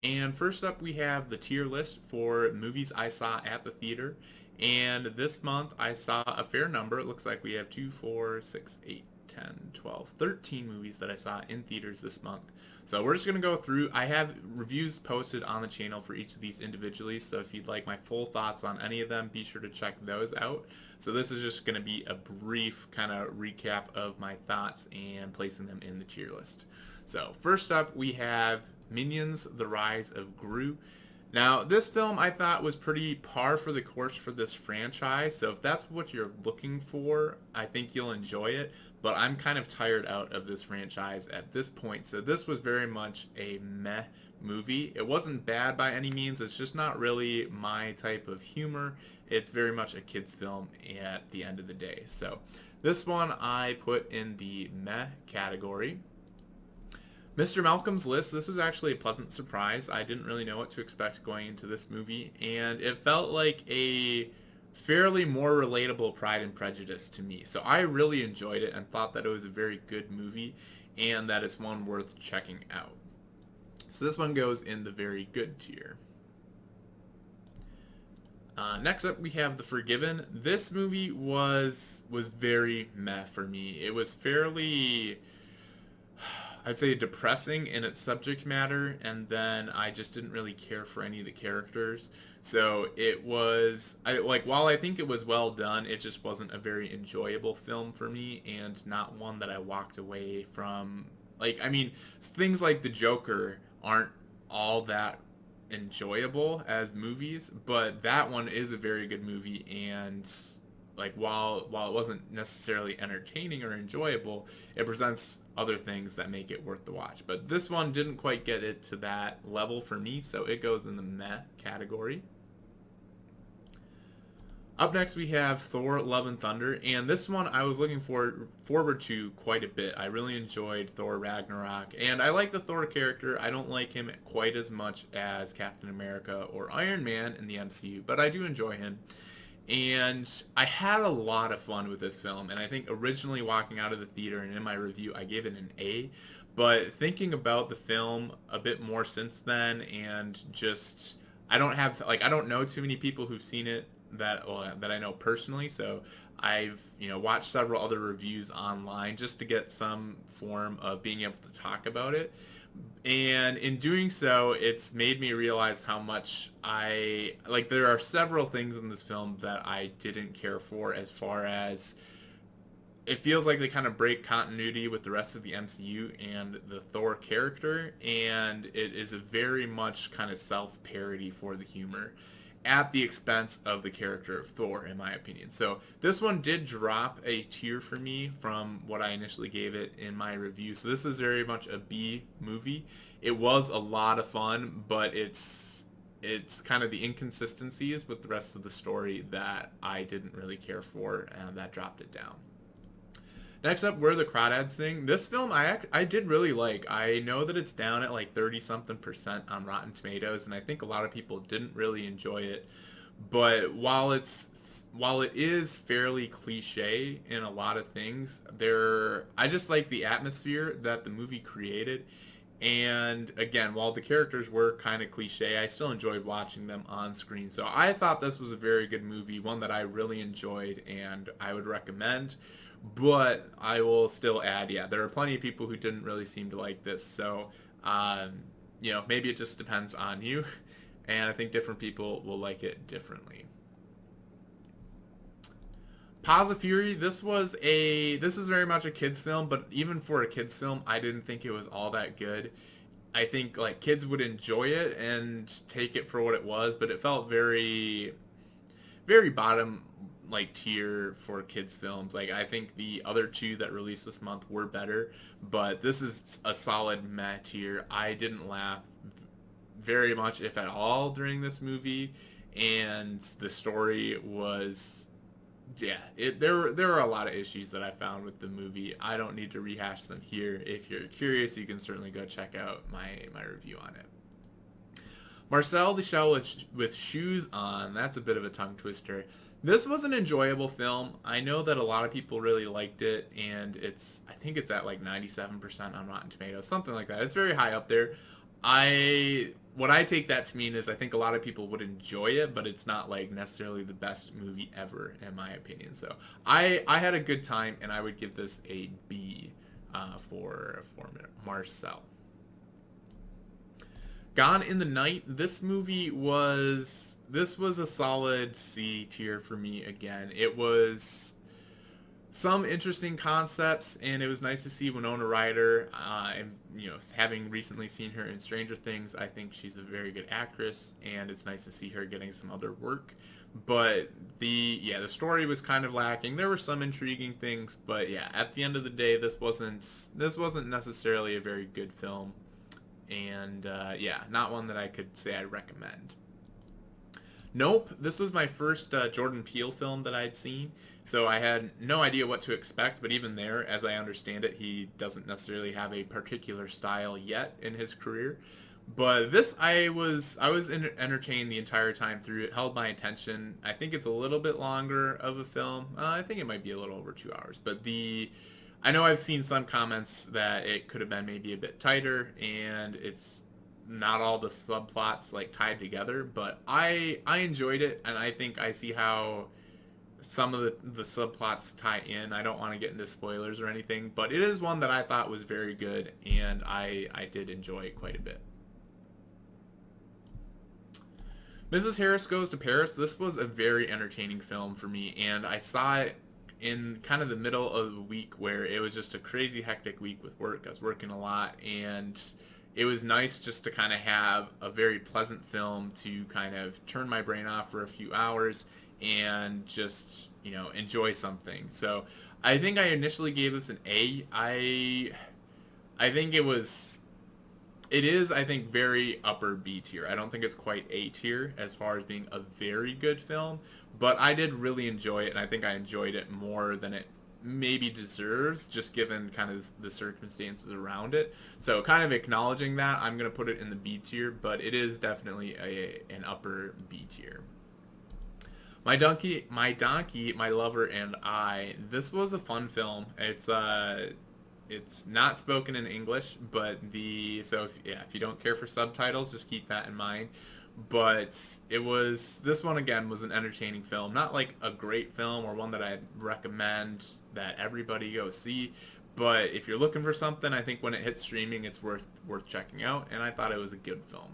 And first up, we have the tier list for movies I saw at the theater. And this month, I saw a fair number. It looks like we have 2, 4, 6, 8, 10, 12, 13 movies that I saw in theaters this month. So we're just going to go through. I have reviews posted on the channel for each of these individually. So if you'd like my full thoughts on any of them, be sure to check those out. So this is just going to be a brief kind of recap of my thoughts and placing them in the tier list. So first up, we have Minions: The Rise of Gru. Now, this film I thought was pretty par for the course for this franchise, so if that's what you're looking for, I think you'll enjoy it. But I'm kind of tired out of this franchise at this point, so this was very much a meh movie. It wasn't bad by any means, it's just not really my type of humor. It's very much a kid's film at the end of the day. So this one I put in the meh category. Mr. Malcolm's List, this was actually a pleasant surprise. I didn't really know what to expect going into this movie, and it felt like a fairly more relatable Pride and Prejudice to me. So I really enjoyed it and thought that it was a very good movie and that it's one worth checking out. So this one goes in the very good tier. Next up, we have The Forgiven. This movie was very meh for me. It was fairly, I'd say, depressing in its subject matter, and then I just didn't really care for any of the characters. So it was, while I think it was well done, it just wasn't a very enjoyable film for me, and not one that I walked away from. I mean, things like The Joker aren't all that enjoyable as movies, but that one is a very good movie, and while it wasn't necessarily entertaining or enjoyable, it presents other things that make it worth the watch. But this one didn't quite get it to that level for me, so it goes in the meh category. Up next, we have Thor: Love and Thunder, and this one I was looking forward to quite a bit. I really enjoyed Thor Ragnarok, and I like the Thor character. I don't like him quite as much as Captain America or Iron Man in the MCU, but I do enjoy him. And I had a lot of fun with this film, and I think originally walking out of the theater and in my review, I gave it an A. But thinking about the film a bit more since then, and just I don't know too many people who've seen it that I know personally. So I've watched several other reviews online just to get some form of being able to talk about it. And in doing so, it's made me realize how much there are several things in this film that I didn't care for, as far as it feels like they kind of break continuity with the rest of the MCU and the Thor character, and it is a very much kind of self-parody for the humor at the expense of the character of Thor, in my opinion. So this one did drop a tier for me from what I initially gave it in my review. So this is very much a B movie. It was a lot of fun, but it's kind of the inconsistencies with the rest of the story that I didn't really care for, and that dropped it down. Next up, Where the Crawdads Sing. This film I did really like. I know that it's down at like 30 something percent on Rotten Tomatoes, and I think a lot of people didn't really enjoy it. But while it is fairly cliche in a lot of things, I just like the atmosphere that the movie created. And again, while the characters were kind of cliche, I still enjoyed watching them on screen. So I thought this was a very good movie, one that I really enjoyed and I would recommend. But I will still add, yeah, there are plenty of people who didn't really seem to like this. So, maybe it just depends on you. And I think different people will like it differently. Paws of Fury, this is very much a kids film, but even for a kids film, I didn't think it was all that good. I think like kids would enjoy it and take it for what it was, but it felt very very bottom tier for kids films. Like I think the other two that released this month were better, but this is a solid meh tier. I didn't laugh very much, if at all, during this movie, and the story was, yeah, there were a lot of issues that I found with the movie. I don't need to rehash them here. If you're curious, you can certainly go check out my review on it. Marcel the Shell with Shoes On. That's a bit of a tongue twister. This was an enjoyable film. I know that a lot of people really liked it, and I think it's at like 97% on Rotten Tomatoes, something like that. It's very high up there. I what I take that to mean is I think a lot of people would enjoy it, but it's not like necessarily the best movie ever, in my opinion. So I had a good time, and I would give this a B for Marcel. Gone in the Night. This was a solid C tier for me again. It was some interesting concepts, and it was nice to see Winona Ryder. And having recently seen her in Stranger Things, I think she's a very good actress, and it's nice to see her getting some other work. But the story was kind of lacking. There were some intriguing things, but yeah, at the end of the day, this wasn't necessarily a very good film, and not one that I could say I recommend. Nope, this was my first Jordan Peele film that I'd seen, so I had no idea what to expect, but even there, as I understand it, he doesn't necessarily have a particular style yet in his career. But this, I was entertained the entire time through. It held my attention. I think it's a little bit longer of a film. I think it might be a little over 2 hours, but I know I've seen some comments that it could have been maybe a bit tighter, and it's not all the subplots like tied together, but I enjoyed it, and I think I see how some of the subplots tie in. I don't want to get into spoilers or anything, but it is one that I thought was very good, and I did enjoy it quite a bit. Mrs. Harris Goes to Paris. This was a very entertaining film for me, and I saw it in kind of the middle of the week where it was just a crazy hectic week with work. I was working a lot, and it was nice just to kind of have a very pleasant film to kind of turn my brain off for a few hours and just, enjoy something. So I think I initially gave this an A. I think it is, I think, very upper B tier. I don't think it's quite A tier as far as being a very good film, but I did really enjoy it, and I think I enjoyed it more than it maybe deserves, just given kind of the circumstances around it. So kind of acknowledging that, I'm going to put it in the B tier, but it is definitely an upper B tier. My Donkey, My Lover, and I. This was a fun film. It's not spoken in English, but if you don't care for subtitles, just keep that in mind. But this one again was an entertaining film, not like a great film or one that I'd recommend that everybody go see. But if you're looking for something, I think when it hits streaming, it's worth checking out, and I thought it was a good film.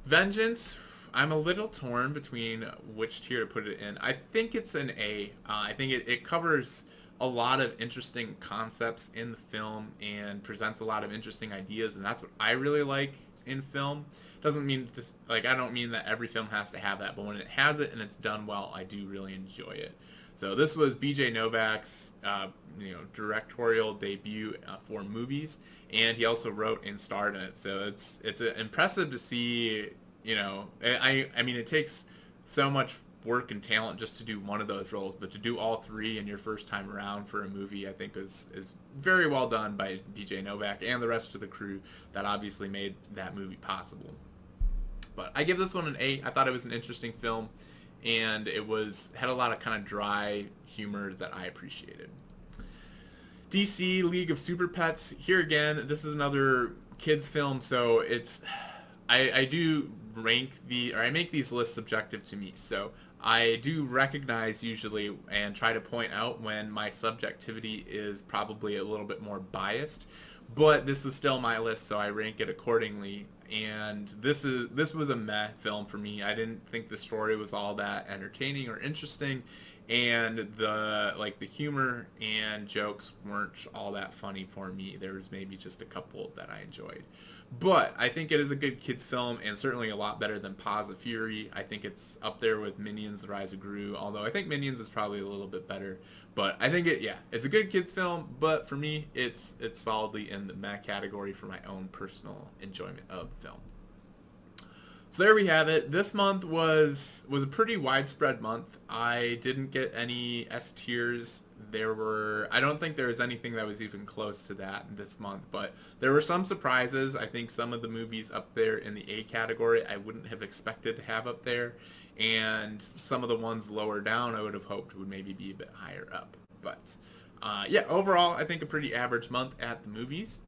Vengeance. I'm a little torn between which tier to put it in. I think it's an A. I think it covers a lot of interesting concepts in the film and presents a lot of interesting ideas, and that's what I really like in film. Doesn't mean just like, I don't mean that every film has to have that, but when it has it and it's done well, I do really enjoy it. So this was B.J. Novak's directorial debut for movies, and he also wrote and starred in it. So it's impressive to see. I mean, it takes so much work and talent just to do one of those roles, but to do all three in your first time around for a movie, I think is very well done by B.J. Novak and the rest of the crew that obviously made that movie possible. But I give this one an A. I thought it was an interesting film, and had a lot of kind of dry humor that I appreciated. DC League of Super Pets. Here again, this is another kids film, so I do I make these lists subjective to me. So I do recognize usually and try to point out when my subjectivity is probably a little bit more biased, but this is still my list, so I rank it accordingly. And this was a meh film for me. I didn't think the story was all that entertaining or interesting, and the humor and jokes weren't all that funny for me. There was maybe just a couple that I enjoyed. But I think it is a good kids film, and certainly a lot better than Paws of Fury. I think it's up there with Minions: The Rise of Gru, although I think Minions is probably a little bit better. But I think it's a good kids film, but for me, it's solidly in the meh category for my own personal enjoyment of the film. So there we have it. This month was a pretty widespread month. I didn't get any S tiers. I don't think there was anything that was even close to that this month, but there were some surprises. I think some of the movies up there in the A category I wouldn't have expected to have up there, and some of the ones lower down I would have hoped would maybe be a bit higher up. But overall, I think a pretty average month at the movies.